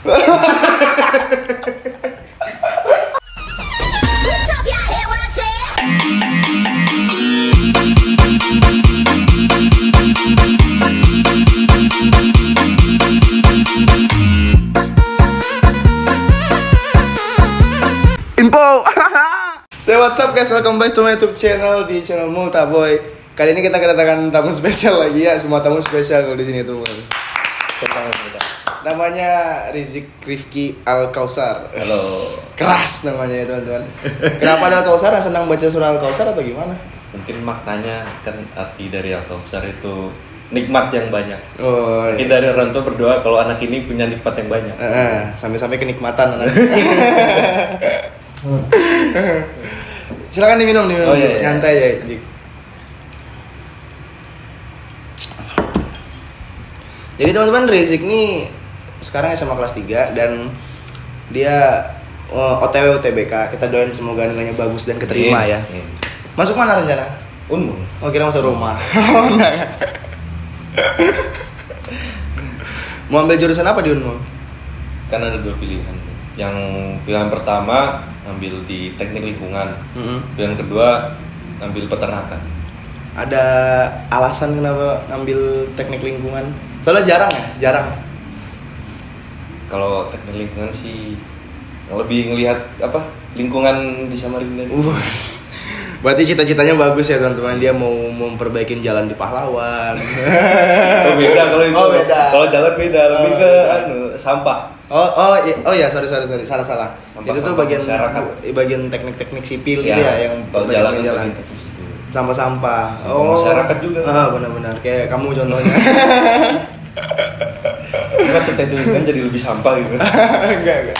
Info. So what's up guys, welcome back to my YouTube channel, di channel Multaboy. Kali ini kita kedatangan tamu spesial lagi ya, semua tamu spesial kalau di sini tuh. Namanya Rizik Rifki Al-Kausar. Halo. Keras namanya ya teman-teman. Kenapa ada Al-Kausar? Senang baca surah Al-Kausar atau gimana? Mungkin maknanya kan arti dari Al-Kausar itu nikmat yang banyak. Oh, Mungkin dari orang tua berdoa kalau anak ini punya nikmat yang banyak. Sampai-sampai kenikmatan anak. Silakan diminum Oh, iya. nyantai ya, Jik. Jadi teman-teman, Rizik nih sekarang SMA kelas 3 dan dia OTW UTBK. Kita doain semoga nilainya bagus dan keterima ya. Masuk mana rencana? Unmul. Oh, kira masuk rumah. Mau ambil jurusan apa di Unmul? Kan ada dua pilihan. Yang pilihan pertama ngambil di teknik lingkungan. Pilihan kedua ngambil peternakan. Ada alasan kenapa ngambil teknik lingkungan? Soalnya jarang. Kalau teknik lingkungan sih lebih ngelihat apa lingkungan di Samarinda. Berarti cita-citanya bagus ya teman-teman. Dia mau memperbaiki jalan di Pahlawan. Oh beda kalau itu. Oh, beda. Kalau jalan beda, lebih ke sampah. Oh ya, sorry, salah. Sampah, itu tuh sampah bagian masyarakat. bagian teknik-teknik sipil Ya, gitu ya, yang kalau perbaikan jalan. Sampah-sampah. Sampah masyarakat juga. Benar-benar kayak kamu contohnya. Maksudnya itu kan jadi lebih sampah gitu. Enggak.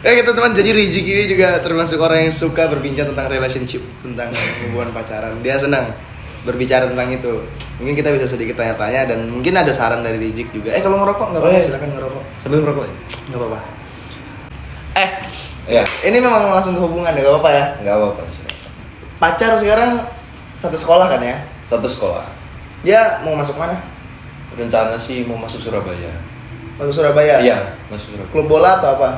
Gitu teman, jadi Rizik ini juga termasuk orang yang suka berbincang tentang relationship, tentang hubungan pacaran. Dia senang berbicara tentang itu. Mungkin kita bisa sedikit tanya-tanya dan mungkin ada saran dari Rizik juga. Kalau ngerokok nggak apa-apa, silakan ngerokok. Sambil ngerokok. Nggak apa-apa. Ya, Ini memang langsung ke hubungan ya, nggak apa-apa ya. nggak apa-apa sih. Pacar sekarang satu sekolah kan ya? Satu sekolah. Dia mau masuk mana? Rencana sih mau masuk Surabaya. Masuk Surabaya? Iya, masuk Surabaya. Klub bola atau apa?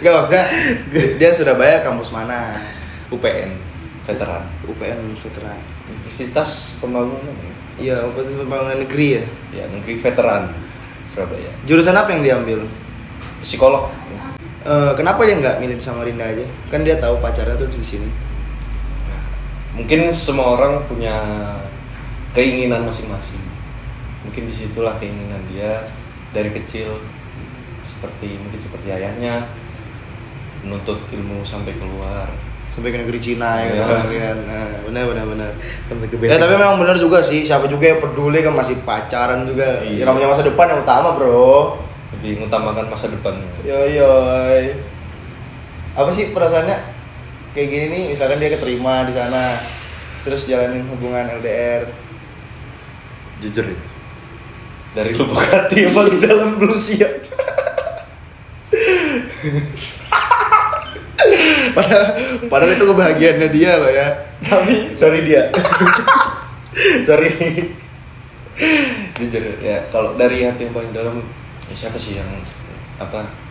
Gak usah. Dia Surabaya kampus mana? UPN, veteran. UPN veteran. Universitas Pembangunan. Iya, Universitas Pembangunan Negeri ya. Ya, negeri veteran Surabaya. Jurusan apa yang diambil? Psikolog. Kenapa dia nggak milih di Samarinda aja? Kan dia tahu pacarnya tuh di sini. Mungkin semua orang punya keinginan masing-masing. Mungkin disitulah keinginan dia dari kecil mungkin seperti ayahnya menuntut ilmu sampai keluar. Sampai ke negeri Cina ya kan. Benar. Sampai ke Ya tapi memang benar juga sih, siapa juga yang peduli kan masih pacaran juga. Iya. Ya, namanya masa depan yang utama, Bro. lebih mengutamakan masa depannya. Yoy. Apa sih perasaannya kayak gini nih, misalkan dia keterima di sana, terus jalanin hubungan LDR. Jujur ya, dari lubuk hati yang paling dalam belum siap. Padahal itu kebahagiaannya dia loh ya. Tapi sorry dia. Sorry. Jujur ya, kalau dari hati yang paling dalam ya siapa sih yang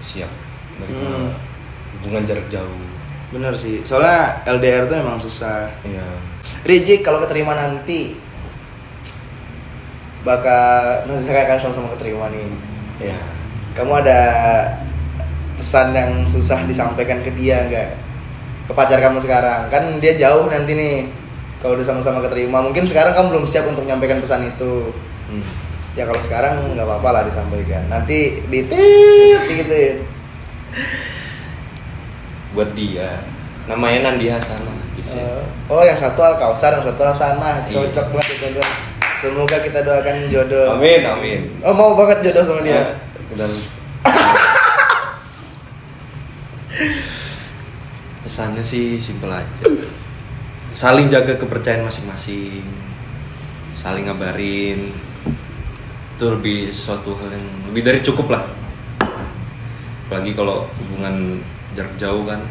siap menerima hubungan jarak jauh. Bener sih, soalnya LDR tuh emang susah. Iya. Rizik kalau keterima nanti bakal, misalkan kalian sama-sama keterima nih, Ya. kamu ada pesan yang susah disampaikan ke dia nggak? Ke pacar kamu sekarang, kan dia jauh nanti nih. Kalau udah sama-sama keterima, mungkin sekarang kamu belum siap untuk nyampaikan pesan itu. Ya kalau sekarang nggak apa-apa lah disampaikan. Nanti gituin. Buat dia, namanya Nandi Hasanah. Bisa. Oh, yang satu Al-Kausar, yang satu Hasanah. Cocok banget itu. Semoga kita doakan jodoh. Amin. Oh, mau banget jodoh sama dia. Dan pesannya sih simpel aja. Saling jaga kepercayaan masing-masing. Saling ngabarin. Itu lebih suatu hal yang lebih dari cukup lah. Apalagi kalau hubungan jarak jauh kan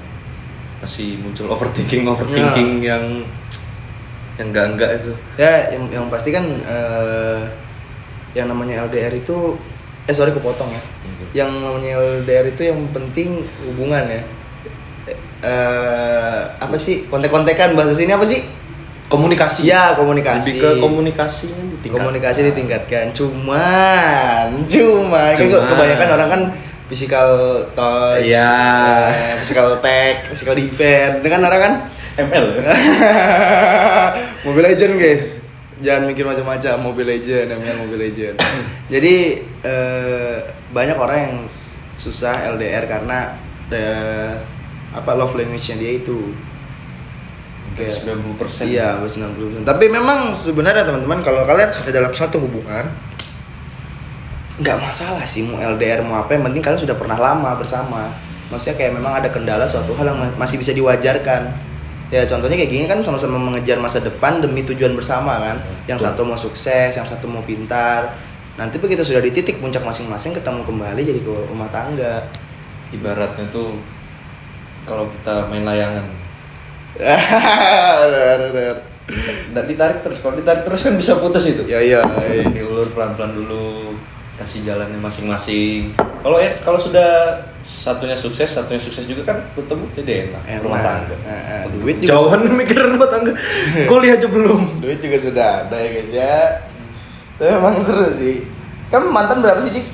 masih muncul overthinking yang yang enggak itu. Ya yang pasti kan yang namanya LDR itu sorry kepotong ya. Yang namanya LDR itu yang penting hubungan ya. Apa sih kontek-kontekan bahasa sini apa sih? Komunikasi. Ya komunikasi. Lebih ke komunikasinya ditingkatkan. Komunikasi ditingkatkan. Cuman kan kebanyakan orang kan physical touch, physical tag, physical defense. Itu kan orang kan ML. Mobile Legend guys, jangan mikir macam-macam. Mobile Legend, namanya Mobile Legend. Jadi banyak orang yang susah LDR karena love language-nya dia itu. Kayak 90%. Iya, 90%. Tapi memang sebenarnya teman-teman kalau kalian sudah dalam satu hubungan, nggak masalah sih mau LDR mau apa, yang penting kalian sudah pernah lama bersama. Maksudnya kayak memang ada kendala suatu hal yang masih bisa diwajarkan. Ya contohnya kayak gini kan sama-sama mengejar masa depan demi tujuan bersama kan. Yang satu mau sukses, yang satu mau pintar. Nanti begitu sudah di titik puncak masing-masing ketemu kembali jadi rumah tangga. Ibaratnya tuh kalau kita main layangan. Nggak ditarik terus, kalau ditarik terus kan bisa putus itu. Iya. Diulur pelan-pelan dulu, kasih jalannya masing-masing. Kalau sudah satunya sukses juga kan ketemu jadi enak. Rumah tangga. Duit juga jauhan mikir rumah tangga. Kuliah aja belum. Duit juga sudah ada ya guys ya. Tapi memang seru sih. Kamu mantan berapa sih, Cik?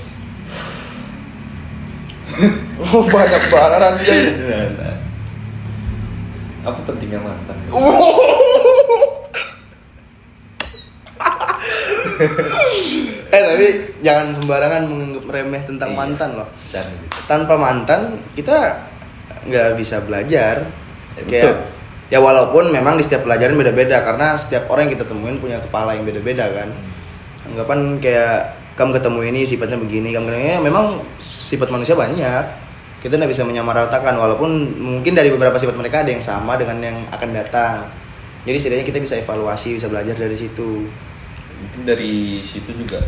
Banyak banget anjay. Apa pentingnya mantan? Tapi jangan sembarangan menganggap remeh tentang mantan loh. Tanpa mantan kita nggak bisa belajar. Kayak, ya walaupun memang di setiap pelajaran beda-beda karena setiap orang yang kita temuin punya kepala yang beda-beda kan. Anggapan kayak kamu ketemu ini sifatnya begini, kamu ketemu memang sifat manusia banyak. Kita nggak bisa menyamaratakan walaupun mungkin dari beberapa sifat mereka ada yang sama dengan yang akan datang. Jadi setidaknya kita bisa evaluasi, bisa belajar dari situ. Mungkin dari situ juga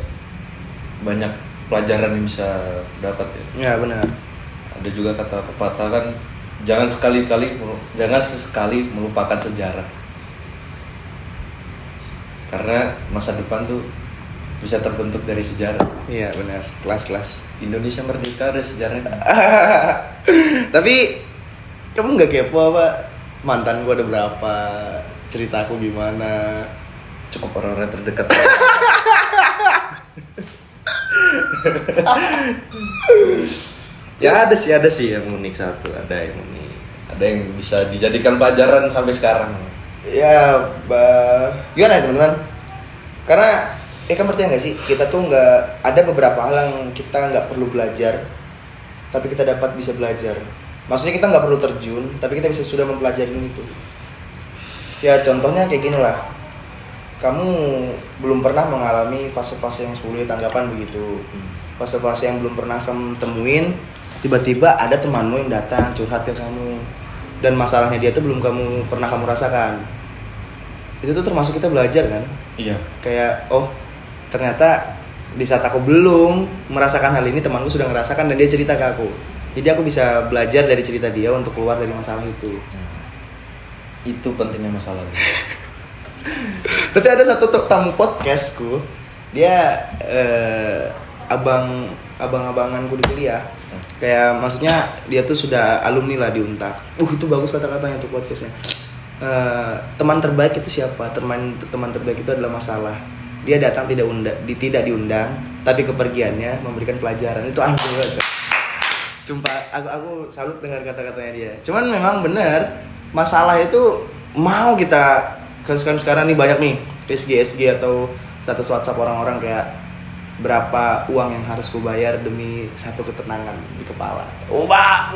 banyak pelajaran yang bisa dapat ya. Ya benar. Ada juga kata pepatah kan, jangan sesekali melupakan sejarah. Karena masa depan tuh bisa terbentuk dari sejarah. Iya benar, kelas-kelas. Indonesia merdeka ada sejarahnya. Tapi kamu nggak kepo apa mantan gua ada berapa, ceritaku gimana? Cukup orang-orang terdekat. Ya ada sih yang unik satu, ada yang unik, ada yang bisa dijadikan pelajaran sampai sekarang. Ya, gimana ya teman-teman? Karena kan percaya nggak sih kita tuh nggak ada beberapa hal yang kita nggak perlu belajar, tapi kita dapat bisa belajar. Maksudnya kita nggak perlu terjun, tapi kita bisa sudah mempelajari itu. Ya contohnya kayak gini lah. Kamu belum pernah mengalami fase-fase yang sulit, anggapan begitu. Fase-fase yang belum pernah kamu temuin, tiba-tiba ada temanmu yang datang curhat ke kamu. Dan masalahnya dia tuh belum pernah kamu rasakan. Itu tuh termasuk kita belajar kan? Iya. Kayak ternyata di saat aku belum merasakan hal ini, temanku sudah merasakan dan dia cerita ke aku. Jadi aku bisa belajar dari cerita dia untuk keluar dari masalah itu. Itu pentingnya masalah. Tapi ada satu tamu podcastku, dia abang-abanganku di kuliah. Kayak maksudnya dia tuh sudah alumni lah di Untak. Itu bagus kata-katanya tuh podcastnya. Teman terbaik itu siapa? Teman terbaik itu adalah masalah. Dia datang tidak diundang, tapi kepergiannya memberikan pelajaran. Itu anjing banget. Sumpah, aku salut dengar kata-katanya dia. Cuman memang benar, masalah itu mau kita sekarang nih banyak nih SG atau status WhatsApp orang-orang kayak berapa uang yang harus ku bayar demi satu ketenangan di kepala.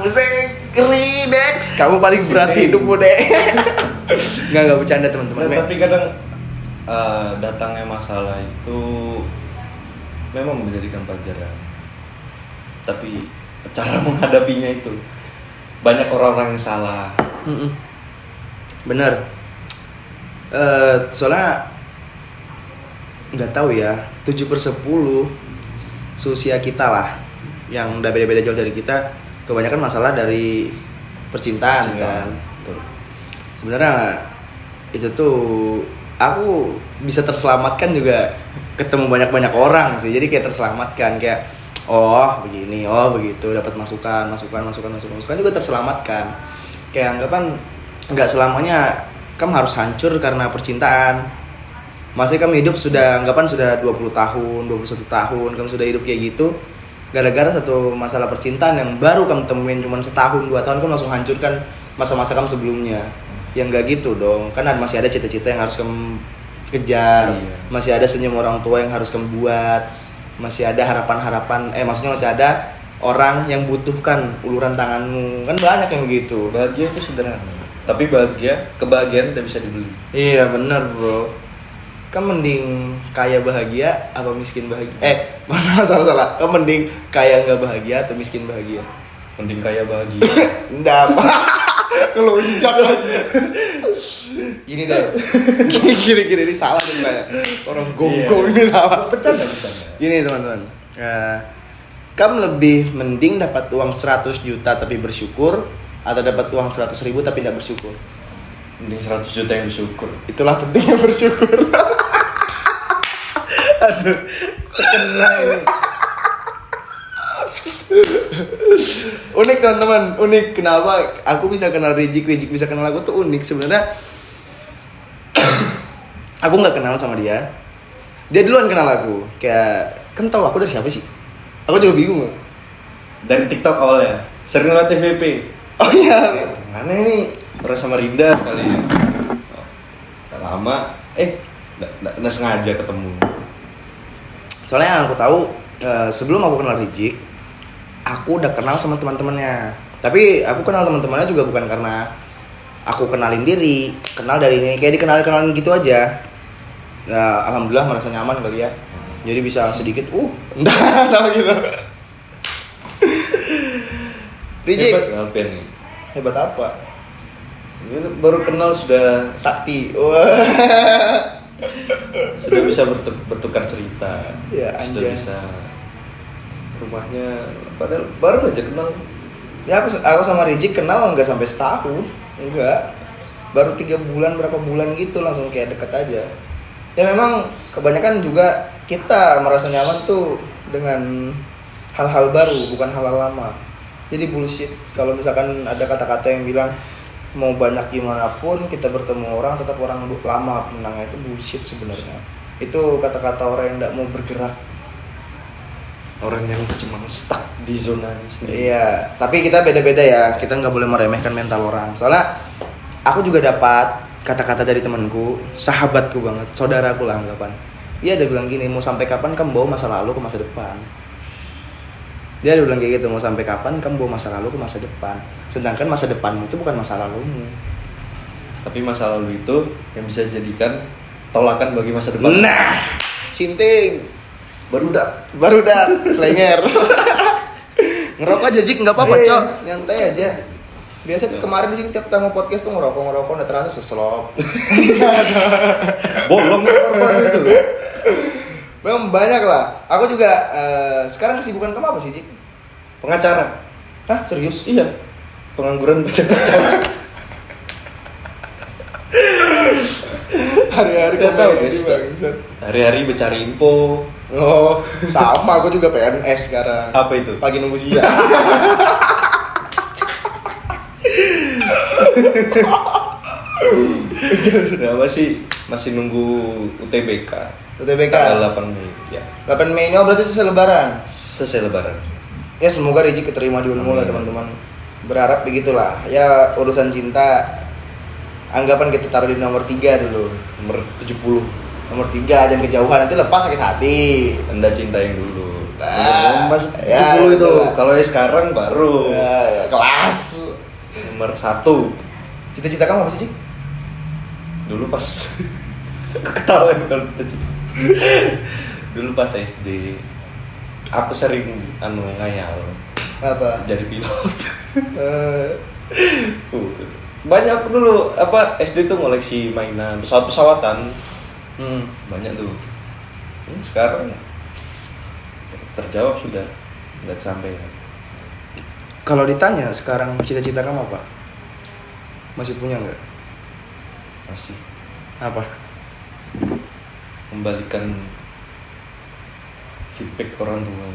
Musik Ridex, kamu paling berat hidupmu deh. Nggak bercanda teman-teman. Tapi kadang datangnya masalah itu memang menjadikan pelajaran. Tapi cara menghadapinya itu banyak orang-orang yang salah. Bener. Soalnya nggak tahu ya, 7/10 seusia kita lah yang udah beda-beda jauh dari kita, kebanyakan masalah dari percintaan kan. Sebenarnya itu tuh aku bisa terselamatkan juga ketemu banyak orang sih. Jadi kayak terselamatkan kayak oh begini, oh begitu, dapat masukan juga terselamatkan. Kayak anggapan nggak selamanya kamu harus hancur karena percintaan. Masih kamu hidup sudah anggapan sudah 20 tahun, 21 tahun kamu sudah hidup kayak gitu. Gara-gara satu masalah percintaan yang baru kamu temuin cuma setahun 2 tahun kamu langsung hancurkan masa-masa kamu sebelumnya. Yang nggak gitu dong, kan masih ada cita-cita yang harus kamu kejar, masih ada senyum orang tua yang harus kamu buat, masih ada harapan-harapan, maksudnya masih ada orang yang butuhkan uluran tanganmu, kan banyak yang begitu. Bahagia itu sederhana, tapi kebahagiaan tidak bisa dibeli. Iya benar bro, kan mending kaya bahagia apa miskin bahagia? Salah. Kan mending kaya nggak bahagia atau miskin bahagia? Mending kaya bahagia. Nggak apa. Ngelunjak aja. Gini deh. Gini ini salah nih saya. Orang gonggong ini salah. Bercanda. Gini teman-teman. Kamu lebih mending dapat uang 100 juta tapi bersyukur atau dapat uang 100 ribu tapi tidak bersyukur? Mending 100 juta yang bersyukur. Itulah pentingnya bersyukur. Aduh, terkena ini. Unik teman-teman, unik. Kenapa aku bisa kenal Rijik bisa kenal aku tuh unik sebenarnya. Aku nggak kenal sama dia duluan kenal aku. Kayak kan tahu aku dari siapa sih? Aku juga bingung. Dari TikTok awalnya, sering liat TVP. Oh iya, Mana nih? Pernah sama Rinda sekali ya. Udah lama, nggak sengaja ketemu. soalnya yang aku tahu sebelum aku kenal Rijik, aku udah kenal sama teman-temannya. Tapi aku kenal teman-temannya juga bukan karena aku kenalin diri, kenal dari ini, kayak dikenalin gitu aja. Alhamdulillah merasa nyaman kali ya. Jadi bisa sedikit, enggak gitu. Rijik. Hebat Alpen nih. Hebat apa? Ini baru kenal sudah Sakti. sudah bisa bertukar cerita. Ya, sudah anjas. bisa rumahnya, padahal baru aja kenal. Ya aku sama Rijik kenal nggak sampai setahun, enggak, baru 3 bulan berapa bulan gitu langsung kayak deket aja. Ya memang kebanyakan juga kita merasa nyaman tuh dengan hal-hal baru bukan hal-hal lama. Jadi bullshit kalau misalkan ada kata-kata yang bilang mau banyak gimana pun kita bertemu orang tetap orang lama pemenangnya, itu bullshit sebenarnya. Itu kata-kata orang yang tidak mau bergerak. Orang yang cuma stuck di zona sendiri. Iya, tapi kita beda-beda ya. Kita nggak boleh meremehkan mental orang. Soalnya aku juga dapat kata-kata dari temanku, sahabatku banget, saudaraku lah anggapan. Dia ada bilang gini, mau sampai kapan kamu bawa masa lalu ke masa depan? Dia ada bilang kayak gitu, mau sampai kapan kamu bawa masa lalu ke masa depan? Sedangkan masa depanmu itu bukan masa lalumu. Tapi masa lalu itu yang bisa jadikan tolakan bagi masa depan. Nah, sinting. Baru Barudak, selenger. Ngerokok aja Jik, nggak apa-apa Cok, nyantai aja. Biasa tuh kemarin di sini tiap tamu podcast tuh ngerokok udah terasa seselop. bolong orang itu. Memang banyak lah. Aku juga sekarang kesibukan kamu apa sih Jik? Pengacara. Hah serius? Iya. Pengangguran pengacara. Hari-hari Nggak kamu tahu, ini guys. bangsat. Hari-hari mencari info. Oh sama, aku juga PNS sekarang. Apa itu? Pagi nunggu siang. Sudah masih nunggu UTBK. UTBK Tanggal 8 Mei. Ya. 8 Mei ini berarti selesai lebaran. Selesai lebaran. Ya semoga Rijik keterima di Unmul lah teman-teman. Berharap begitulah. Ya urusan cinta anggapan kita taruh di nomor 3 dulu. Nomor 70. Nomor 3 jangan kejauhan, nanti lepas sakit hati. Anda cinta yang dulu. Nah, Mas 70 ya, itu. itulah. Kalau yang sekarang baru Ya, kelas. nomor 1. Cita-cita kamu apa sih, Cik? Dulu pas ketahuan kalau cita-cita. Dulu pas SD aku sering ngayal Apa? jadi pilot. Eh, Banyak dulu SD tuh ngoleksi mainan pesawat-pesawatan. Banyak tuh. Sekarang terjawab sudah, nggak sampai. Kalau ditanya sekarang cita-cita kamu apa? Masih punya nggak? Masih Apa? kembalikan feedback orang tua.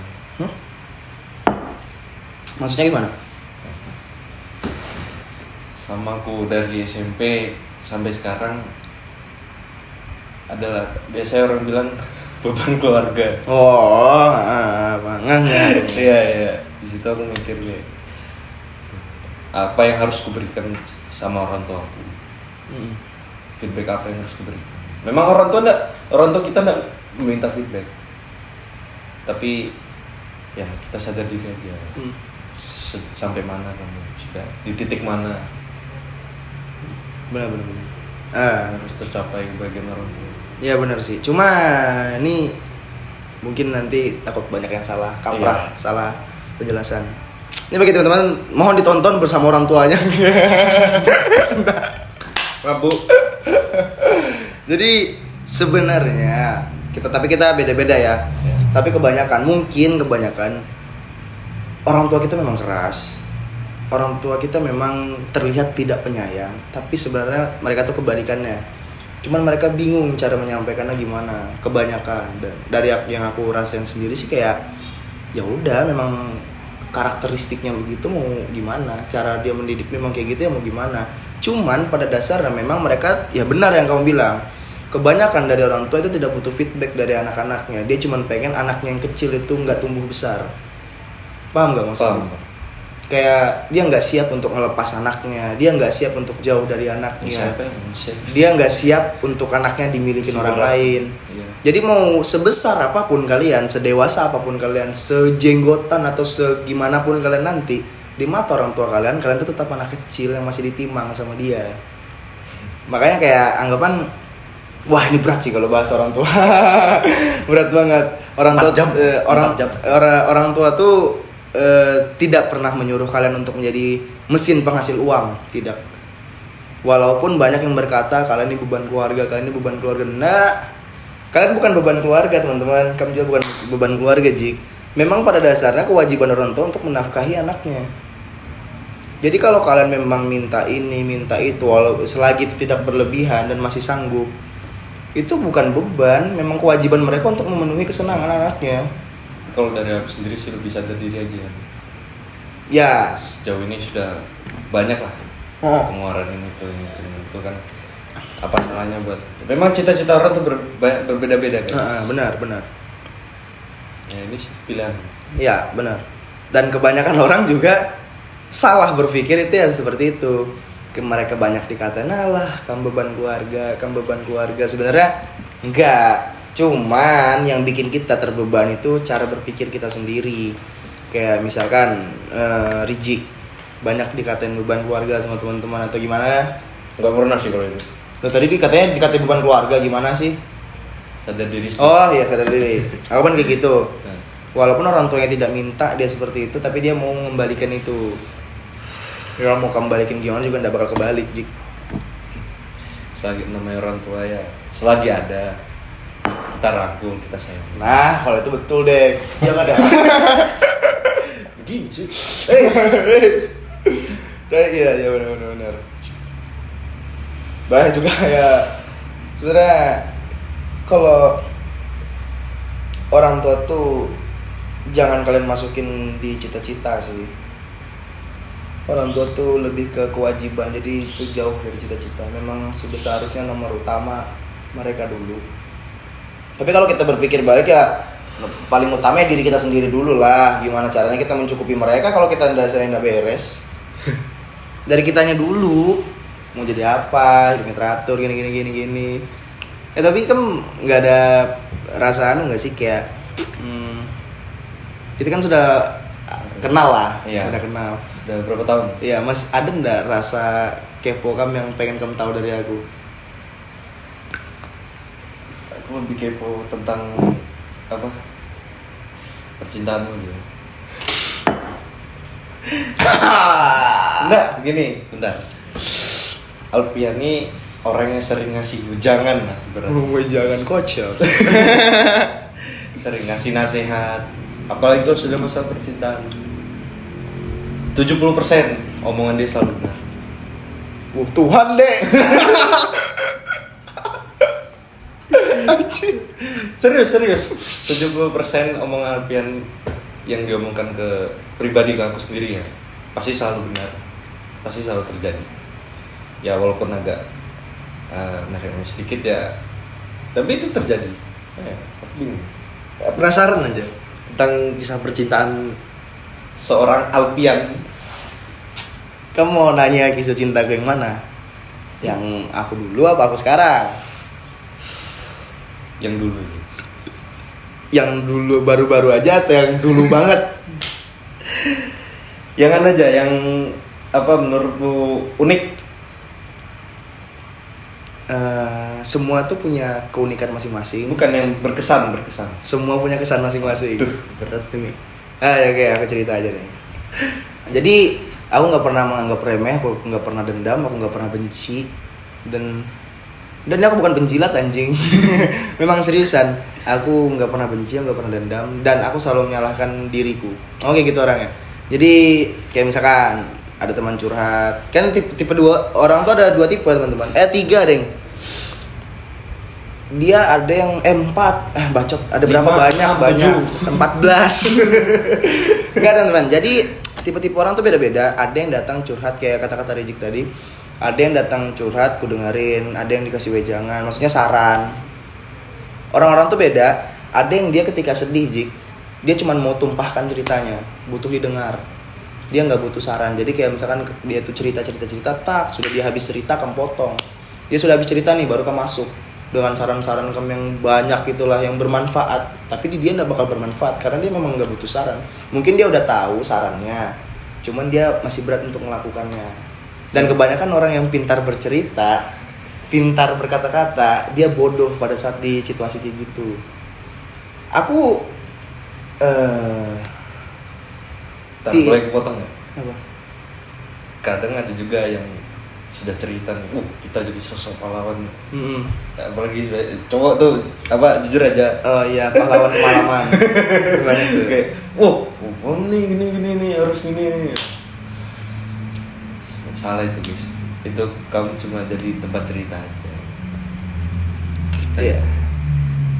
Maksudnya gimana? Sama aku dari SMP sampai sekarang adalah biasanya orang bilang beban keluarga. Oh, nggak. Iya. Di situ aku mikir apa yang harus kuberikan sama orang tua aku. Feedback apa yang harus kuberikan. Memang orang tua kita enggak meminta feedback. Tapi ya kita sadar diri aja. Sampai mana kamu sudah di titik mana. Benar. Harus tercapai bagian orang tua. Iya benar sih. Cuma ini mungkin nanti takut banyak yang salah kaprah, salah penjelasan. Ini bagi teman-teman, mohon ditonton bersama orang tuanya. Mabuk. Jadi sebenarnya kita beda-beda ya. Tapi kebanyakan orang tua kita memang keras. Orang tua kita memang terlihat tidak penyayang, tapi sebenarnya mereka tuh kebalikannya. Cuman mereka bingung cara menyampaikannya gimana. Kebanyakan dari yang aku rasain sendiri sih kayak ya udah memang karakteristiknya begitu, mau gimana, cara dia mendidik memang kayak gitu ya mau gimana. Cuman pada dasarnya memang mereka ya benar yang kamu bilang, kebanyakan dari orang tua itu tidak butuh feedback dari anak-anaknya. Dia cuma pengen anaknya yang kecil itu nggak tumbuh besar. Paham nggak maksudnya? Kayak dia nggak siap untuk ngelepas anaknya, dia nggak siap untuk jauh dari anaknya, dia nggak siap untuk anaknya dimiliki orang lain. Iya. Jadi mau sebesar apapun kalian, sedewasa apapun kalian, sejenggotan atau segimanapun kalian nanti, di mata orang tua kalian itu tetap anak kecil yang masih ditimang sama dia. Makanya kayak anggapan, wah ini berat sih kalau bahas orang tua. Berat banget. Orang tua tuh tidak pernah menyuruh kalian untuk menjadi mesin penghasil uang, tidak. Walaupun banyak yang berkata kalian ini beban keluarga, Nah, kalian bukan beban keluarga teman-teman, kamu juga bukan beban keluarga, Jik. Memang pada dasarnya kewajiban orang tua untuk menafkahi anaknya. Jadi kalau kalian memang minta ini, minta itu, selagi itu tidak berlebihan dan masih sanggup, itu bukan beban, memang kewajiban mereka untuk memenuhi kesenangan anaknya. Kalau dari aku sendiri sih lebih sadar diri aja. Ya. Sejauh ini sudah banyak lah pengeluaran ini itu kan. Apa salahnya buat? Memang cita-cita orang tuh berbeda-beda guys. Benar. Ya ini sih pilihan. Ya benar. Dan kebanyakan orang juga salah berpikir itu ya seperti itu. Mereka banyak dikatain, alah kamu beban keluarga. Sebenarnya enggak. Cuman yang bikin kita terbebani itu cara berpikir kita sendiri. Kayak misalkan Rijik banyak dikatain beban keluarga sama teman-teman atau gimana? Enggak pernah sih kalau itu. Loh, tadi dikatain beban keluarga gimana sih? Sadar diri sendiri. Oh iya sadar diri. Aku kan kayak gitu. Walaupun orang tuanya tidak minta dia seperti itu, tapi dia mau mengembalikan itu. Ya mau kembalikan gimana juga enggak bakal kebalik, Jik. Selagi namanya orang tua ya, selagi ada kita rangkul, kita sayang. Nah, kalau itu betul deh. Jangan ada. Begini cuy. Iya benar. Banyak juga ya. Sebenarnya kalau orang tua tuh jangan kalian masukin di cita-cita sih. Orang tua tuh lebih ke kewajiban, jadi itu jauh dari cita-cita. Memang sudah seharusnya nomor utama mereka dulu. Tapi kalau kita berpikir balik ya paling utamanya diri kita sendiri dulu lah. Gimana caranya kita mencukupi mereka kalau kita nggak beres. Dari kitanya dulu. Mau jadi apa, hidupnya teratur, gini. Tapi kan nggak ada rasaan nggak sih kayak kita kan sudah kenal lah. Iya. Udah kenal. Sudah berapa tahun? Iya, Mas, ada nggak rasa kepo kamu yang pengen kamu tahu dari aku? Aku lebih kepo tentang apa? Percintaanmu gitu. Enggak, gini, bentar. Alpiani orang yang sering ngasih wejangan lah berarti. Wejangan kocok. Sering ngasih nasihat. Apalagi itu sudah masalah percintaan. 70% omongan dia selalu benar. Tuhan deh. Serius 70% omongan Alpian yang diomongkan ke pribadi ke aku sendiri ya pasti selalu benar, pasti selalu terjadi ya, walaupun agak narik sedikit ya, tapi itu terjadi. Aku bingung Penasaran aja tentang kisah percintaan seorang Alpian. kamu mau nanya kisah cinta gue yang mana, yang aku dulu apa aku sekarang? Yang dulu baru-baru aja atau yang dulu banget? Yang aja yang apa menurutmu unik? Semua tuh punya keunikan masing-masing. Bukan yang berkesan. Semua punya kesan masing-masing. Duh, berat ini. Ya oke, aku cerita aja nih. Jadi aku nggak pernah menganggap remeh, aku nggak pernah dendam, aku nggak pernah benci, dan ini aku bukan penjilat anjing. Memang seriusan, aku nggak pernah benci, nggak pernah dendam, dan aku selalu menyalahkan diriku. Oke gitu orangnya. Jadi kayak misalkan ada teman curhat, kan tipe dua orang tuh ada 2 tipe teman-teman, 3 deng. Dia ada yang 4, bacot, ada berapa 5, banyak 14. Enggak teman-teman, jadi tipe-tipe orang tuh beda-beda. Ada yang datang curhat kayak kata-kata Rizik tadi, ada yang datang curhat ku dengerin, ada yang dikasih wejangan, maksudnya saran. Orang-orang tuh beda. Ada yang dia ketika sedih Jik, dia cuma mau tumpahkan ceritanya, butuh didengar, dia nggak butuh saran. Jadi kayak misalkan dia tuh cerita, tak sudah dia habis cerita kamu potong, dia sudah habis cerita nih baru kamu masuk dengan saran-saran kamu yang banyak itulah yang bermanfaat, tapi dia nggak bakal bermanfaat karena dia memang nggak butuh saran. Mungkin dia udah tahu sarannya, cuman dia masih berat untuk melakukannya. Dan kebanyakan orang yang pintar bercerita, pintar berkata-kata, dia bodoh pada saat di situasi kayak gitu. Aku boleh potong ya? Apa? Kadang ada juga yang sudah cerita nih, kita jadi sosok pahlawan. Apalagi cowok tuh apa jujur aja. Oh iya, pahlawan pengalaman. Banyak tuh. Kayak, gini harus ini. Salah itu guys. Itu kamu cuma jadi tempat cerita aja. Iya.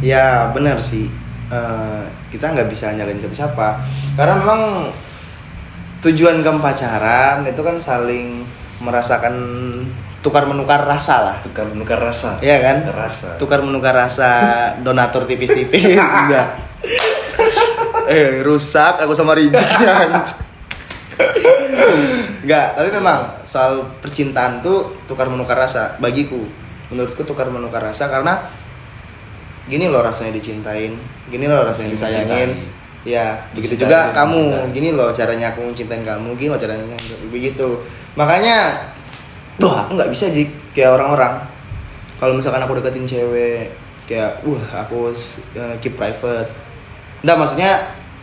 Ya benar sih. Kita nggak bisa nyalain siapa-siapa. Karena memang tujuan kamu pacaran itu kan saling merasakan tukar menukar rasa lah. Tukar menukar rasa. Iya kan? Rasa. Tukar menukar rasa donatur tipis-tipis enggak. Rusak aku sama Rijiknya. Enggak, tapi memang soal percintaan tuh tukar menukar rasa bagiku. Menurutku tukar menukar rasa karena gini loh rasanya dicintain, gini loh rasanya disayangin. Ya, begitu juga kamu. Gini loh caranya aku mencintai kamu, gini loh caranya begitu. Makanya aku nggak bisa kayak orang-orang. Kalau misalkan aku deketin cewek kayak aku keep private. Nggak, maksudnya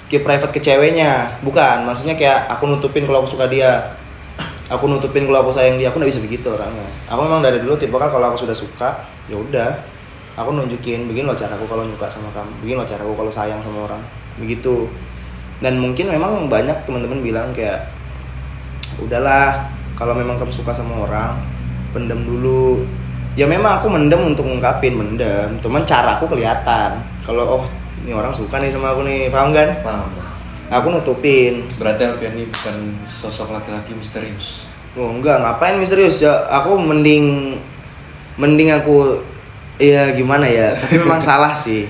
keep private ke ceweknya, bukan. Maksudnya kayak aku nutupin kalau aku suka dia. Aku nutupin kalau aku sayang dia. Aku nggak bisa begitu orangnya. Aku memang dari dulu tipe kalau aku sudah suka, ya udah. Aku nunjukin begini loh caraku kalau suka sama kamu, begini loh caraku kalau sayang sama orang, begitu. Dan mungkin memang banyak teman-teman bilang kayak udahlah, kalau memang kamu suka sama orang pendem dulu. Ya memang aku mendem untuk ngungkapin, cuman caraku kelihatan kalau ini orang suka nih sama aku nih, paham kan? Paham. Aku nutupin. Berarti Alpian ini bukan sosok laki-laki misterius. Enggak, ngapain misterius ya? Aku mending aku ya gimana ya, tapi memang salah sih.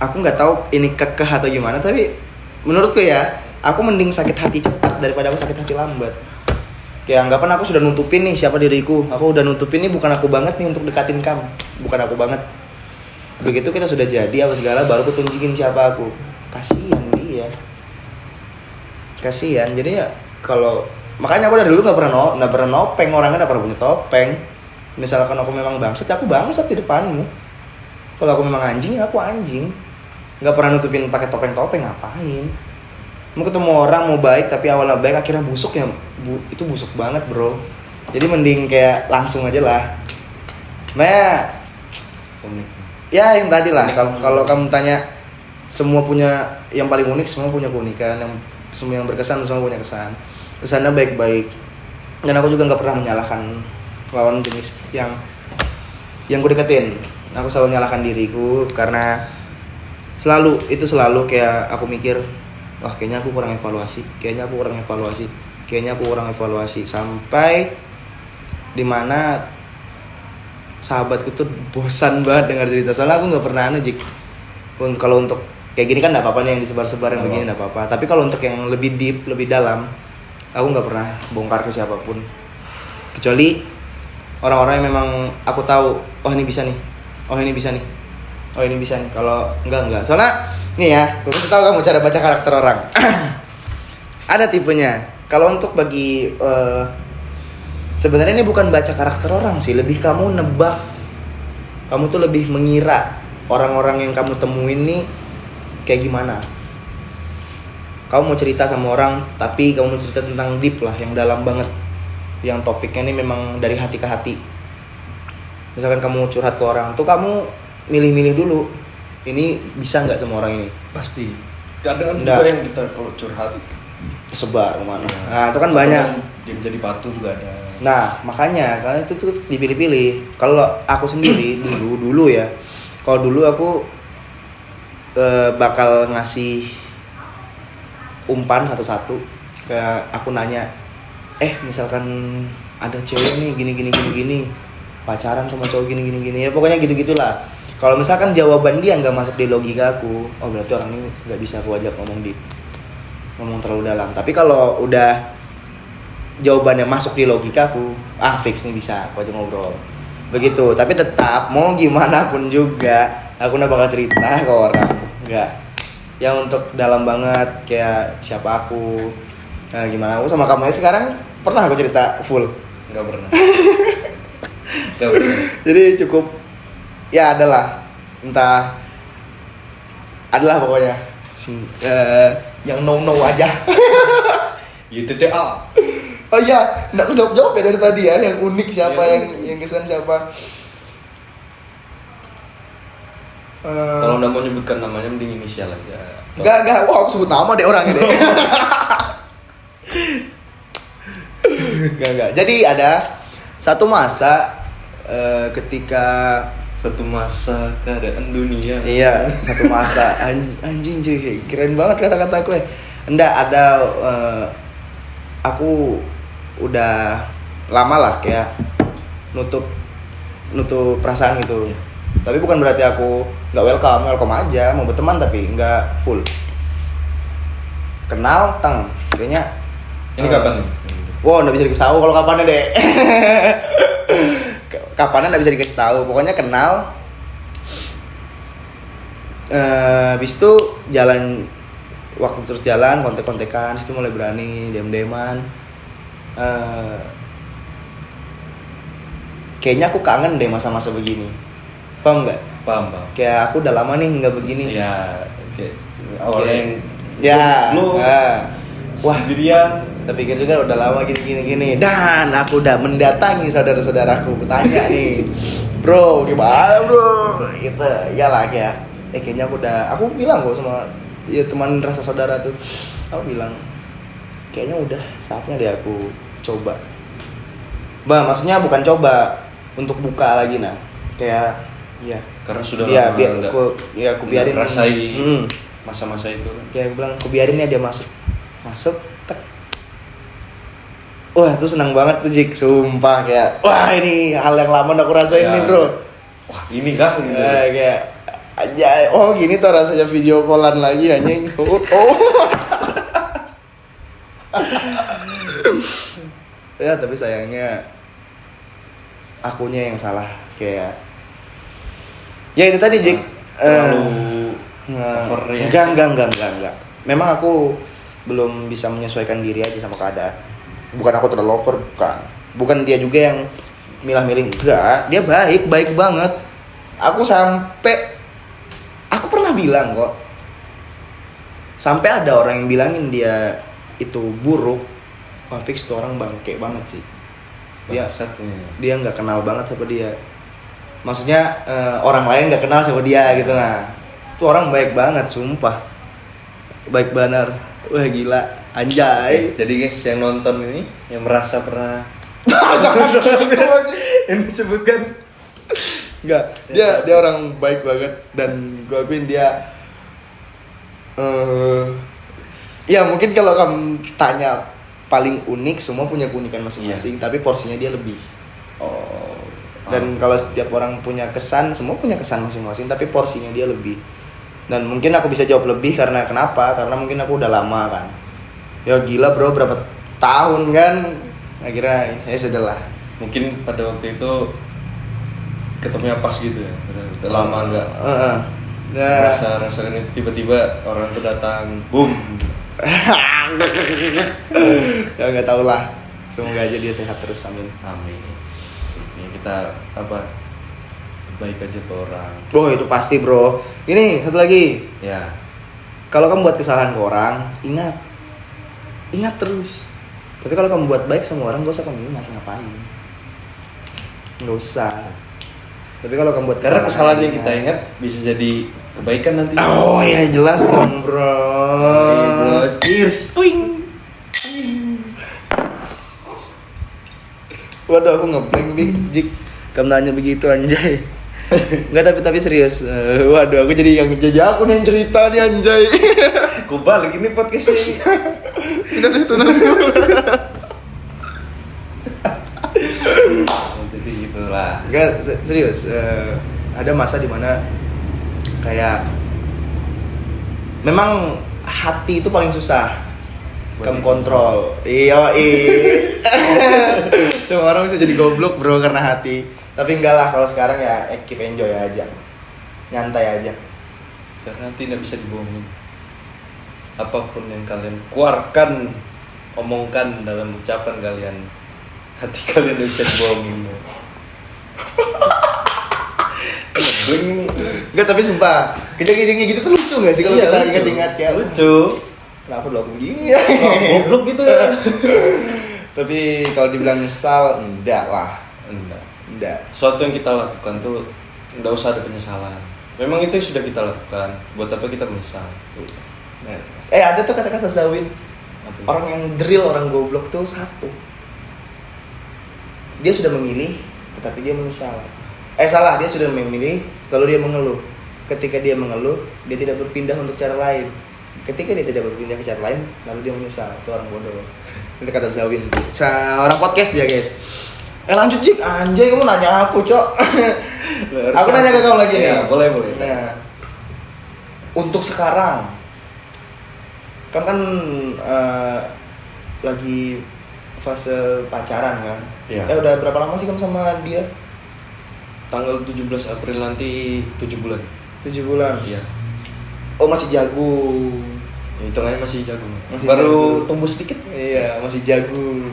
Aku nggak tahu ini kekeh atau gimana, tapi menurutku ya, aku mending sakit hati cepat daripada aku sakit hati lambat. Kayak anggapan aku sudah nutupin nih siapa diriku, aku udah nutupin nih bukan aku banget nih untuk dekatin kamu, bukan aku banget. Begitu kita sudah jadi apa segala, baru aku tunjukin siapa aku. Kasihan dia, kasihan. Jadi ya kalau makanya aku dari dulu nggak pernah nopeng, orangnya nggak pernah punya topeng. Misalkan aku memang bangsat, aku bangsat di depanmu. Kalau aku memang anjing, aku anjing. Nggak pernah nutupin pakai topeng-topeng, ngapain? Mau ketemu orang mau baik tapi awalnya baik akhirnya busuk ya, itu busuk banget bro. Jadi mending kayak langsung aja lah. Ya yang tadi lah. Kalau kamu tanya semua punya yang paling unik, semua punya keunikan. Semua yang berkesan semua punya kesan. Kesannya baik-baik. Dan aku juga nggak pernah menyalahkan lawan jenis yang gue deketin. Aku selalu nyalahkan diriku karena selalu kayak aku mikir, wah kayaknya aku kurang evaluasi sampai dimana sahabatku tuh bosan banget dengar cerita. Soalnya aku nggak pernah Jik. Kalau untuk kayak gini kan nggak apa-apa nih yang disebar-sebar yang begini nggak apa-apa. Tapi kalau untuk yang lebih deep, lebih dalam, aku nggak pernah bongkar ke siapapun. Kecuali orang-orang yang memang aku tahu, oh ini bisa nih. Kalau enggak. Soalnya nih ya, aku kasih tahu kamu cara baca karakter orang. Ada tipenya. Kalau untuk bagi sebenarnya ini bukan baca karakter orang sih, lebih kamu nebak. Kamu tuh lebih mengira orang-orang yang kamu temuin nih kayak gimana. Kamu mau cerita sama orang, tapi kamu mau cerita tentang deep lah, yang dalam banget. Yang topiknya ini memang dari hati ke hati. Misalkan kamu curhat ke orang, tuh kamu milih-milih dulu. Ini bisa nggak sama orang ini? Pasti. Kadang juga yang kita kalau curhat tersebar kemana? Nah itu kan banyak. Dia jadi batu juga ada. Nah makanya kan itu tuh dipilih-pilih. Kalau aku sendiri dulu ya, kalau dulu aku bakal ngasih umpan satu-satu. Kayak aku nanya, misalkan ada cewek nih gini, pacaran sama cowok gini ya, pokoknya gitu-gitulah. Kalau misalkan jawaban dia nggak masuk di logika aku, oh berarti orang ini nggak bisa aku ajak ngomong terlalu dalam. Tapi kalau udah jawabannya masuk di logikaku, fix nih bisa aku ajak ngobrol. Begitu. Tapi tetap mau gimana pun juga, aku nggak bakal cerita ke orang, nggak. Yang untuk dalam banget kayak siapa aku, gimana aku sama kamu aja sekarang pernah aku cerita full? Nggak pernah. Jadi cukup ya adalah pokoknya yang no aja. YTTA. Oh iya, nggak jawab ya dari tadi ya, yang unik siapa, yang kesan siapa. Kalau nggak mau nyebutkan namanya mending inisial aja. Enggak, wah aku sebut nama deh orangnya deh. Enggak. Jadi ada satu masa ketika keadaan dunia. Iya, satu masa anjing keren banget kata-kataku ya. Enggak ada aku udah lama lah kayak nutup perasaan gitu. Tapi bukan berarti aku nggak welcome aja, mau berteman tapi nggak full. Kenal kayaknya. Ini kapan nih? Wow, nggak bisa dikasih tahu kalau kapannya deh. Kapannya nggak bisa dikasih tahu. Pokoknya kenal. Habis itu waktu terus jalan, kontek-kontekan, situ mulai berani, diam-diaman. Kayaknya aku kangen deh masa-masa begini. Paham nggak? Paham. Kayak aku udah lama nih nggak begini. Iya. Awalnya yang wah sendirian. Terpikir juga udah lama gini. Dan aku udah mendatangi saudara-saudaraku, bertanya nih, bro gimana bro? Gitu, iyalah kayak, kayaknya aku bilang kok sama teman rasa saudara tuh, aku bilang, kayaknya udah saatnya deh aku coba. Maksudnya bukan coba untuk buka lagi kayak, iya. Karena sudah lama aku biarin rasai masa-masa itu. Kayak aku bilang, aku biarin ya dia masuk, tak. Wah itu senang banget tuh Jik, sumpah kayak, wah ini hal yang lama aku rasain nih bro. Wah ini kah gitu. Kayak anjay, oh gini tuh rasanya video callan lagi anjing. Ya tapi sayangnya akunya yang salah kayak. Ya itu tadi Jik. Enggak. Memang aku belum bisa menyesuaikan diri aja sama keadaan. Bukan aku terlalu over, bukan dia juga yang milah-milih, enggak, dia baik banget. Aku pernah bilang kok, sampai ada orang yang bilangin dia itu buruk, wah fix tuh orang bangke banget sih. Dia nggak kenal banget sama dia, maksudnya orang lain nggak kenal sama dia gitu. Nah itu orang baik banget, sumpah baik benar. Wah gila, anjay. Jadi guys yang nonton ini, yang merasa pernah jangan yang disebutkan, Enggak, dia orang baik banget dan gue akuin dia ya mungkin kalau kamu tanya paling unik, semua punya keunikan masing-masing, tapi porsinya dia lebih. Oh. Dan kalau setiap orang punya kesan, semua punya kesan masing-masing, tapi porsinya dia lebih. Dan mungkin aku bisa jawab lebih karena kenapa? Karena mungkin aku udah lama kan. Ya gila bro, berapa tahun kan? Akhirnya ya sudahlah. Mungkin pada waktu itu ketemunya pas gitu ya. Udah lama enggak. Nah, Rasakan itu tiba-tiba orang itu datang, boom. ya nggak tahu lah. Semoga aja dia sehat terus, amin. Amin. Ya, kita apa? Baik aja ke orang. Oh itu pasti bro. Ini satu lagi. Ya. Kalau kamu buat kesalahan ke orang, ingat terus. Tapi kalau kamu buat baik sama orang, gak usah kamu ingat ngapain. Gak usah. Tapi kalau kamu buat Karena kesalahan yang kita ingat bisa jadi kebaikan nanti. Oh ya jelas dong bro. Bro, cheers, twing. Waduh aku ngeblank Jik. Kamu nanya begitu anjay. Enggak tapi serius. Waduh aku jadi aku nih yang cerita nih anjay. Gue balik ini podcast ini. Udah deh tunang. Jadi gitulah. Enggak serius. Ada masa dimana kayak memang hati itu paling susah kamu kontrol. Iya. Semua orang bisa jadi goblok bro karena hati. Tapi enggak lah, kalau sekarang ya keep enjoy aja, nyantai aja. Karena tidak bisa dibohongin. Apapun yang kalian keluarkan, omongkan dalam ucapan kalian, hati kalian tidak bisa dibohongin. Enggak tapi sumpah, kejadian-kejadian gitu tuh lucu nggak sih kalau kita ingat-ingat kayak lucu. Kenapa lu aku begini ya? Goblok gitu ya. Tapi kalau dibilang nyesal, enggak lah. Enggak. Suatu yang kita lakukan tuh nggak usah ada penyesalan. Memang itu yang sudah kita lakukan. Buat apa kita menyesal? Nah. Ada tuh kata-kata Zawin. Orang yang drill, orang goblok tuh satu. Dia sudah memilih, tetapi dia menyesal. Salah, dia sudah memilih, lalu dia mengeluh. Ketika dia mengeluh, dia tidak berpindah untuk cara lain. Ketika dia tidak berpindah ke cara lain, lalu dia menyesal. Itu orang bodoh. Itu kata Zawin. Orang podcast dia guys. Lanjut Jik, anjay kamu nanya aku cok. Aku nanya ke kamu lagi nih. Ya, boleh. Nah, untuk sekarang, kamu kan lagi fase pacaran kan? Iya. Udah berapa lama sih kamu sama dia? Tanggal 17 April nanti 7 bulan. 7 bulan? Iya. Oh masih jagung. Ya, hitungannya masih jagung. Masih baru jagung. tumbuh sedikit. Iya, masih jagung.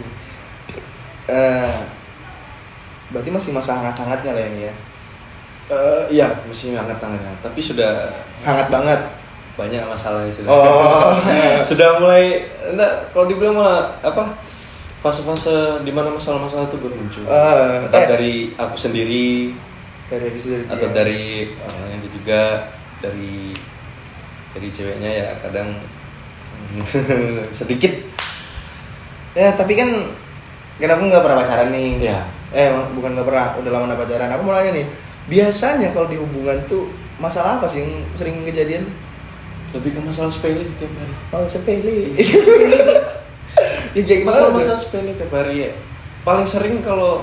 Berarti masih masa hangat-hangatnya lah ini ya? Iya, masih hangat-hangatnya. Tapi sudah Hangat banget? banyak masalahnya sudah. Oh. Sudah mulai, enggak, kalau dibilang malah apa? Fase-fase di mana masalah-masalah itu bermuncul. Entah dari aku sendiri, dari episode atau dari orang lain juga, dari ceweknya ya kadang sedikit. Ya tapi kan aku nggak pernah pacaran nih. Ya. Bukan nggak pernah, udah lama nggak pacaran. Aku mau nanya nih, biasanya kalau di hubungan tuh masalah apa sih yang sering kejadian? Lebih ke masalah sepele tiap hari. Oh sepele. Ya, kayak gimana Masalah-masalah sepele tiap hari ya. Paling sering kalau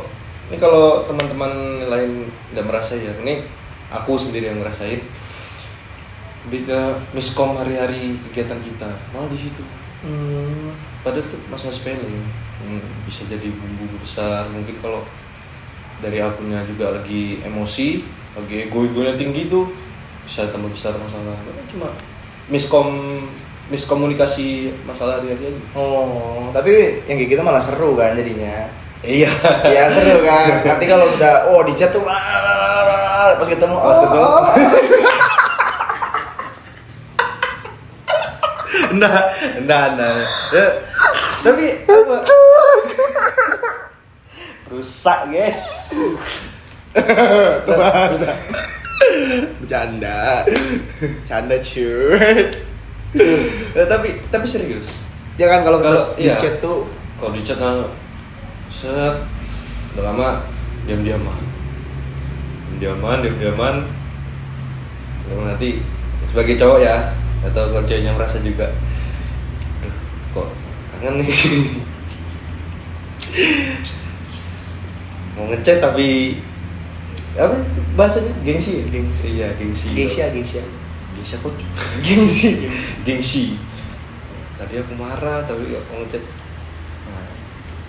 teman-teman lain nggak merasa ya, ini aku sendiri yang ngerasain. Lebih ke miskom hari-hari kegiatan kita, malah di situ. Padahal tuh masalah sepele. Bisa jadi bumbu besar. Mungkin kalau dari akunya juga lagi emosi, lagi ego-egonya tinggi tuh bisa tambah besar masalah. Cuma miskomunikasi masalah dia aja. Oh, tapi yang kayak gitu malah seru kan jadinya. Iya. Ya seru kan. Nanti kalau sudah di chat tuh pas ketemu Nah. Tapi apa? Rusak, guys. Bercanda cuy. Tapi serius. Ya kan kalau di iya. chat tuh Kalau di chat set udah lama diam-diam mah. diam-diaman. Lalu nanti sebagai cowok ya, atau kalau ceweknya merasa juga, aduh kok kangen nih. Mau ngechat tapi apa bahasanya, gengsi ya? Gengsi. Iya, gengsi. Gengsi Kok gengsi. Tadi aku marah tapi aku ngechat. Nah,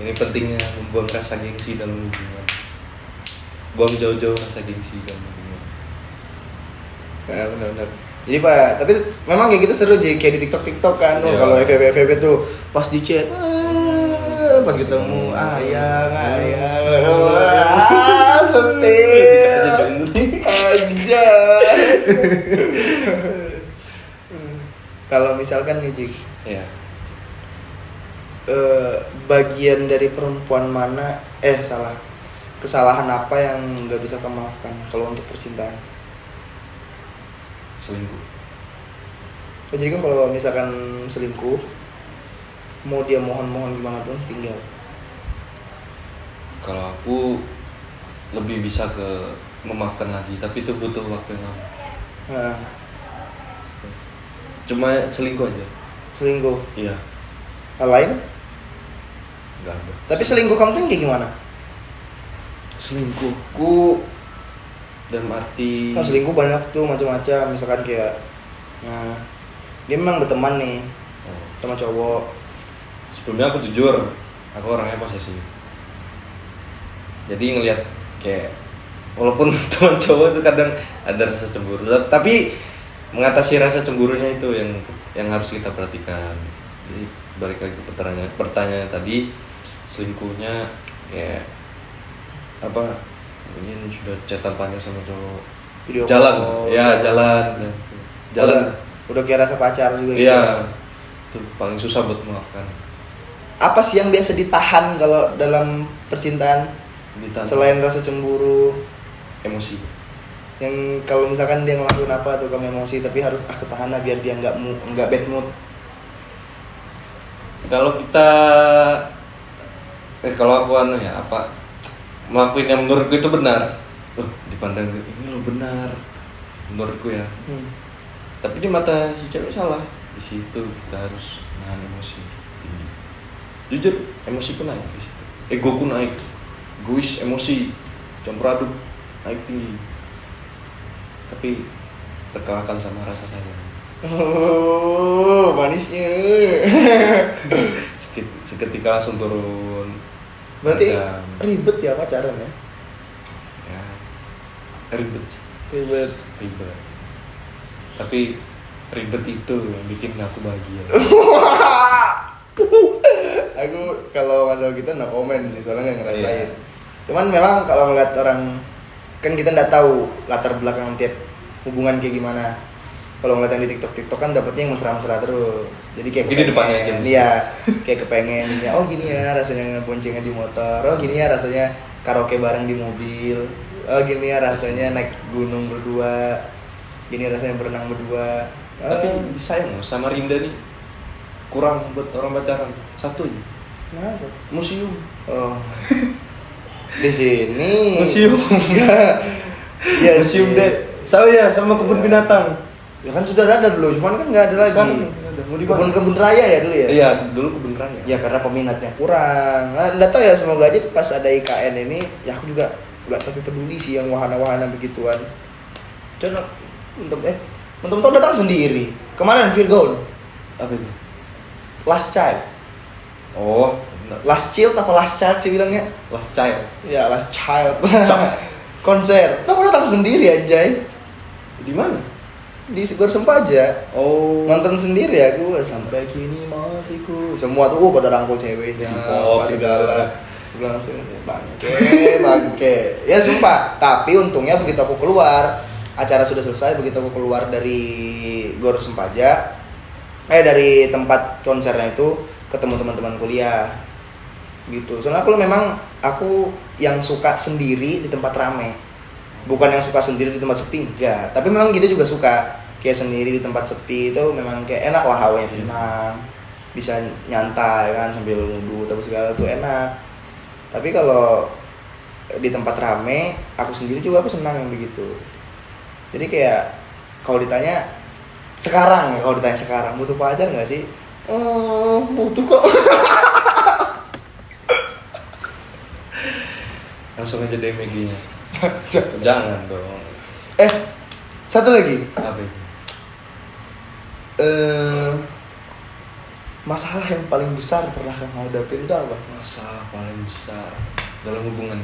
ini pentingnya membuang rasa gengsi dalam hubungan. Buang jauh-jauh rasa gengsi dalam hubungan. Nah, benar. Jadi Pak, tapi memang kayak gitu seru Ji, kayak di TikTok kan. Iya. Kalau FVP tuh pas di chat, pas ketemu ayang, setir Aja coy ini. aja. Kalau misalkan nih Ji, Iya. bagian dari perempuan mana, kesalahan apa yang nggak bisa kamu maafkan kalau untuk percintaan? Selingkuh. Oh, jadi kan kalau misalkan selingkuh, mau dia mohon gimana pun tinggal. Kalau aku lebih bisa ke memaafkan lagi, tapi itu butuh waktu yang lama. Nah, Cuma selingkuh aja. selingkuh. Iya. Hal lain? Enggak ada. Tapi selingkuh kamu tuh kayak gimana? Selingkuhku dalam arti Kan selingkuh banyak tuh macam-macam. Misalkan kayak, nah, dia memang berteman nih Oh. sama cowok. Sebelumnya aku jujur, aku orangnya posesif. Jadi ngelihat kayak walaupun teman cowok itu kadang ada rasa cemburu, tapi mengatasi rasa cemburunya itu yang harus kita perhatikan. Jadi balik lagi ke pertanyaan tadi, selingkuhnya kayak apa? Mungkin sudah chatan panjang sama cowok. Video Jalan, call, ya jalan. Udah kayak rasa pacar juga gitu. Iya, itu paling susah buat memaafkan. Apa sih yang biasa ditahan kalau dalam percintaan Ditahan selain rasa cemburu? emosi. Yang kalau misalkan dia ngelakuin apa tuh kamu emosi, tapi harus aku tahan lah biar dia nggak bad mood. Kalau kita kalau aku melakukan yang menurutku itu benar, dipandang ini lo benar menurutku ya. Tapi di mata si cewek salah. Di situ kita harus nahan emosi tinggi. Jujur, emosiku naik di situ. Egoku naik. Egois, emosi, campur aduk, naik tinggi. Tapi terkalahkan sama rasa sayang. Oh, manisnya. Seketika langsung turun. Berarti Kadang, ribet ya pacaran ya? ya ribet sih. Ribet. Tapi ribet itu yang bikin aku bahagia. Aku kalau masalah gitu no comment sih, soalnya nggak ngerasain. Iya. Cuman memang kalau ngeliat orang, kan kita nggak tahu latar belakang tiap hubungan kayak gimana. Kalau ngeliat yang di TikTok kan dapetnya yang mesra-mesra terus. Jadi kayak Mungkin di depannya aja. iya, kayak kepengen ya, oh gini ya rasanya ngeboncengan di motor, oh gini ya rasanya karaoke bareng di mobil, oh gini ya rasanya naik gunung berdua, gini rasanya berenang berdua. Tapi sayang loh, sama Rinda nih kurang buat orang pacaran. Satu aja, kenapa? museum. Oh. Di sini. Museum. Ya, Museum sih. deh. Sama kebun binatang. Ya kan sudah ada dulu, cuman kan nggak ada lagi. Sekarang nggak ada. Mau di mana? Kebun raya ya dulu ya? Iya, dulu kebun raya. Ya karena peminatnya kurang. Nah, nggak tahu ya, semoga aja pas ada IKN ini, ya aku juga nggak tapi peduli sih yang wahana-wahana begituan. Dan mentok datang sendiri. Kemarin Virgo, Apa itu? Last Child, Oh, Last Child apa Last Child sih bilangnya? Last Child. Ya Last Child. Konser. Tuh aku datang sendiri anjay. Di mana? Di Gor Sempaja. Oh, Nonton sendiri aku, sampai kini masih ku. Semua tuh pada rangkul ceweknya, Simpok, apa segala. Gue langsung bangke. Ya sumpah, tapi untungnya begitu aku keluar, acara sudah selesai, begitu aku keluar dari Gor Sempaja, dari tempat konsernya itu, ketemu teman-teman kuliah. Gitu. Soalnya aku yang suka sendiri di tempat rame. Bukan yang suka sendiri di tempat sepi, enggak. Tapi memang gitu juga suka. Kayak sendiri di tempat sepi itu memang kayak enak lah, hawanya tenang. Bisa nyantai kan sambil ngudut apa segala tuh enak. Tapi kalau di tempat rame, aku sendiri juga aku senang yang begitu. Jadi kayak kalau ditanya sekarang butuh pacar nggak sih? Butuh kok. Langsung aja DMG-nya. Jangan dong. Satu lagi. Apa itu? Masalah yang paling besar pernah kamu hadapin itu apa? Masalah paling besar dalam hubungan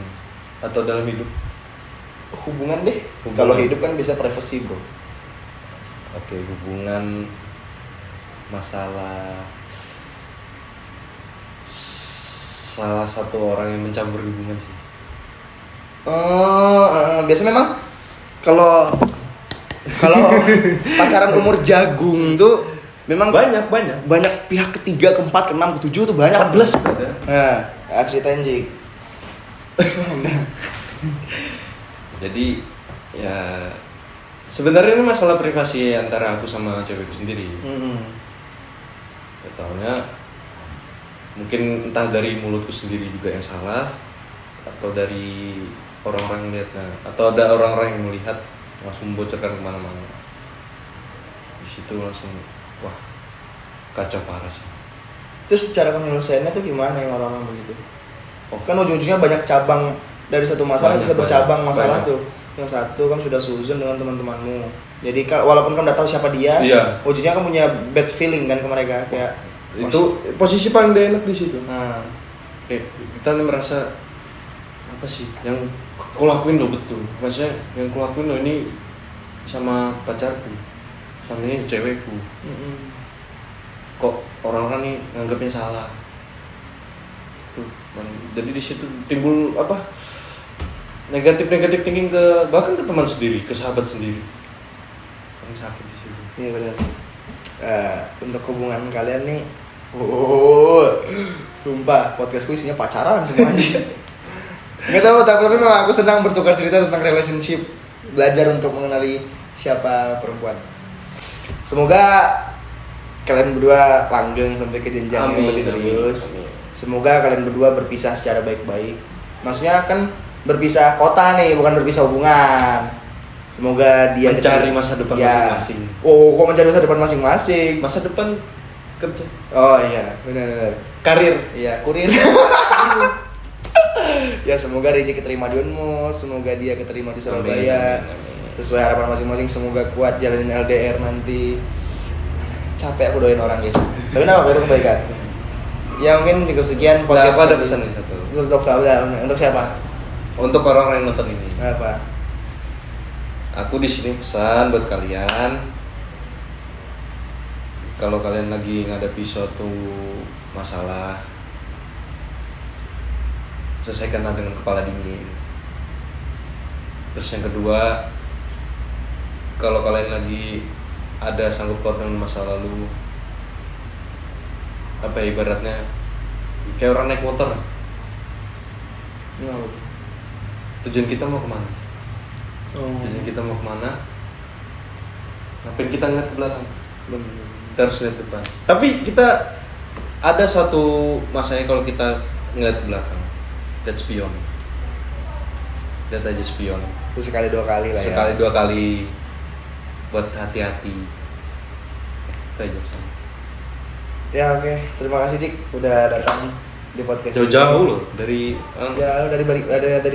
atau dalam hidup? Hubungan deh. Hubungan. Kalau hidup kan bisa privacy, bro. Oke, hubungan, masalah salah satu orang yang mencampur hubungan sih. Biasa memang kalau pacaran umur jagung tuh memang Banyak. pihak ketiga, keempat, keenam, ketujuh tuh banyak. 14 juga ada. Nah, ceritain Jik. Jadi ya sebenarnya ini masalah privasi antara aku sama cewekku sendiri. Ya, taunya mungkin entah dari mulutku sendiri juga yang salah atau dari orang-orang melihatnya, atau ada orang-orang yang melihat langsung membocorkan kemana-mana. Di situ langsung wah kacau parah sih. Terus cara penyelesaiannya tuh gimana yang orang-orang begitu? Kan ujung-ujungnya banyak cabang dari satu masalah, bisa bercabang masalah tuh. Yang satu kamu sudah suzon dengan teman-temanmu. Jadi walaupun kamu udah tahu siapa dia, ujungnya kamu punya bad feeling kan ke mereka kayak itu posisi paling gak enak di situ. Nah, Kayak kita nih merasa apa sih yang kulakuin lo betul. Maksudnya yang kulakuin lo ini sama pacarku, sama ini cewekku. Kok orang-orang nih nganggapnya salah. Tuh, jadi di situ timbul apa? Negatif thinking ke bahkan ke teman sendiri, ke sahabat sendiri. Paling sakit di situ. iya benar sih. Untuk hubungan kalian nih, sumpah podcastku isinya pacaran semua aja. Nggak tahu, tapi memang aku senang bertukar cerita tentang relationship, belajar untuk mengenali siapa perempuan. Semoga kalian berdua langgeng sampai ke jenjang yang lebih serius. Amin. Semoga kalian berdua berpisah secara baik-baik. Maksudnya kan berpisah kota nih, bukan berpisah hubungan. Semoga dia mencari masa depan masing-masing. Kok mencari masa depan masing-masing? Masa depan kerja. Oh iya, benar. Karir. Iya, kurir. Ya semoga Riji keterima di Unmus, semoga dia keterima di Surabaya. Amin. Sesuai harapan masing-masing, semoga kuat jalanin LDR nanti. Capek aku doain orang, guys. Tapi apa itu kebaikan. Ya mungkin cukup sekian podcast. Nah, aku ada pesan nih satu. Untuk siapa? Untuk orang-orang yang nonton ini. Apa? Aku di sini pesan buat kalian. Kalau kalian lagi ngadepi suatu masalah, selesaikanlah dengan kepala dingin. Terus yang kedua, kalau kalian lagi ada sangkut paut dengan masa lalu, apa ya, ibaratnya kayak orang naik motor. Tujuan kita mau kemana? Tujuan kita mau kemana? Ngapain kita ngeliat ke belakang? Kita harus lihat depan. Tapi kita ada satu masanya kalau kita ngeliat ke belakang, that's beyond. Lihat aja spion. Itu sekali dua kali lah ya. Sekali dua kali. Buat hati-hati. Itu aja pesan. Ya oke. Terima kasih Cik udah datang di podcast. Jauh-jauh loh dari Ya dari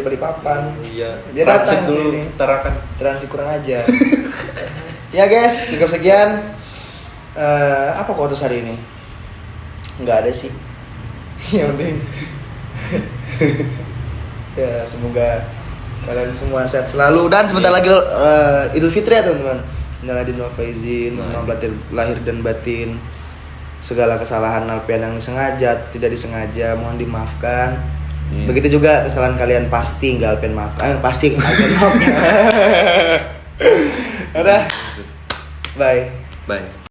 Balikpapan. Iya. Dia datang dulu sini. Tarakan. Transit kurang aja. Ya guys, cukup sekian. Apa quotes hari ini? Nggak ada sih. Yang penting. Ya semoga kalian semua sehat selalu dan sebentar lagi Idul Fitri ya teman-teman. Innal lillahi wa inna ilaihi raji'un. Maaf lahir dan batin. Segala kesalahan Alpian yang disengaja, tidak disengaja, mohon dimaafkan. Begitu juga kesalahan kalian pasti nggak Alpian maafkan. Pasti Alpian maafkan. Udah. Bye. Bye.